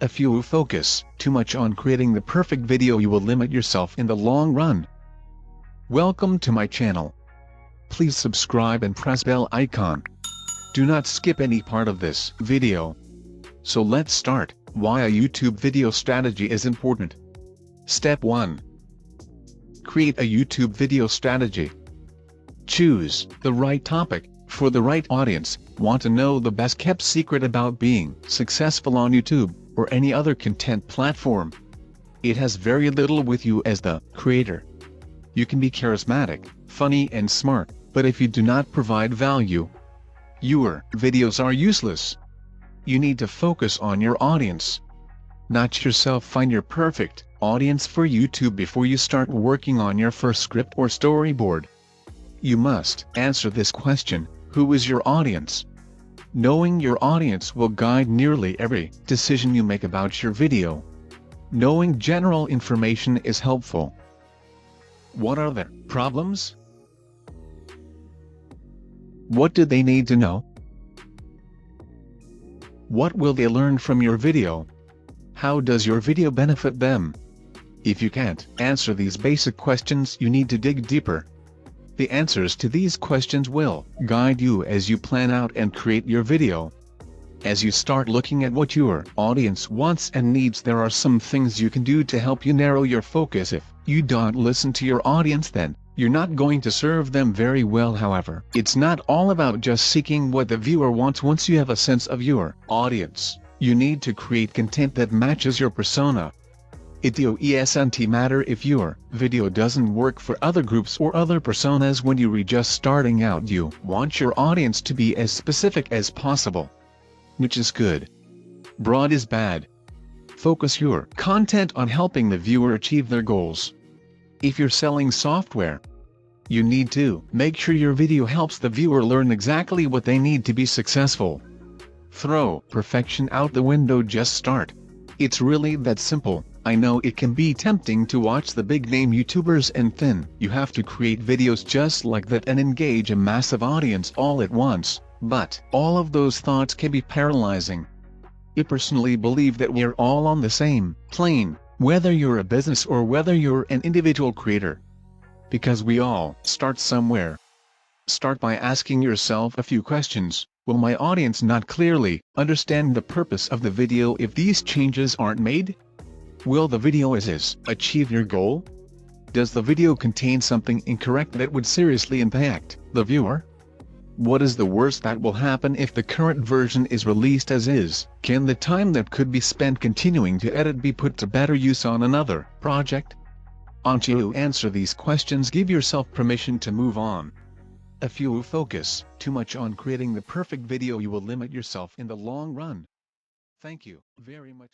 If you focus too much on creating the perfect video, you will limit yourself in the long run. Welcome to my channel. Please subscribe and press bell icon. Do not skip any part of this video. So let's start. Why a YouTube video strategy is important. Step 1. Create a YouTube video strategy. Choose the right topic for the right audience. Want to know the best kept secret about being successful on YouTube or any other content platform? It has very little with you as the creator. You can be charismatic, funny and smart, but if you do not provide value, your videos are useless. You need to focus on your audience, not yourself. Find your perfect audience for YouTube before you start working on your first script or storyboard. You must answer this question: who is your audience? Knowing your audience will guide nearly every decision you make about your video. Knowing general information is helpful. What are their problems? What do they need to know? What will they learn from your video? How does your video benefit them? If you can't answer these basic questions, you need to dig deeper. The answers to these questions will guide you as you plan out and create your video. As you start looking at what your audience wants and needs, there are some things you can do to help you narrow your focus. If you don't listen to your audience, then you're not going to serve them very well. However, it's not all about just seeking what the viewer wants. Once you have a sense of your audience, you need to create content that matches your persona. It doesn't matter if your video doesn't work for other groups or other personas. When you're just starting out, you want your audience to be as specific as possible. Niche is good, broad is bad. Focus your content on helping the viewer achieve their goals. If you're selling software, you need to make sure your video helps the viewer learn exactly what they need to be successful. Throw perfection out the window, just start. It's really that simple. I know it can be tempting to watch the big-name YouTubers and then you have to create videos just like that and engage a massive audience all at once, but all of those thoughts can be paralyzing. I personally believe that we're all on the same plane, whether you're a business or whether you're an individual creator, because we all start somewhere. Start by asking yourself a few questions. Will my audience not clearly understand the purpose of the video if these changes aren't made? Will the video achieve your goal? Does the video contain something incorrect that would seriously impact the viewer? What is the worst that will happen if the current version is released as is? Can the time that could be spent continuing to edit be put to better use on another project? Once you answer these questions, give yourself permission to move on. If you focus too much on creating the perfect video, you will limit yourself in the long run. Thank you very much.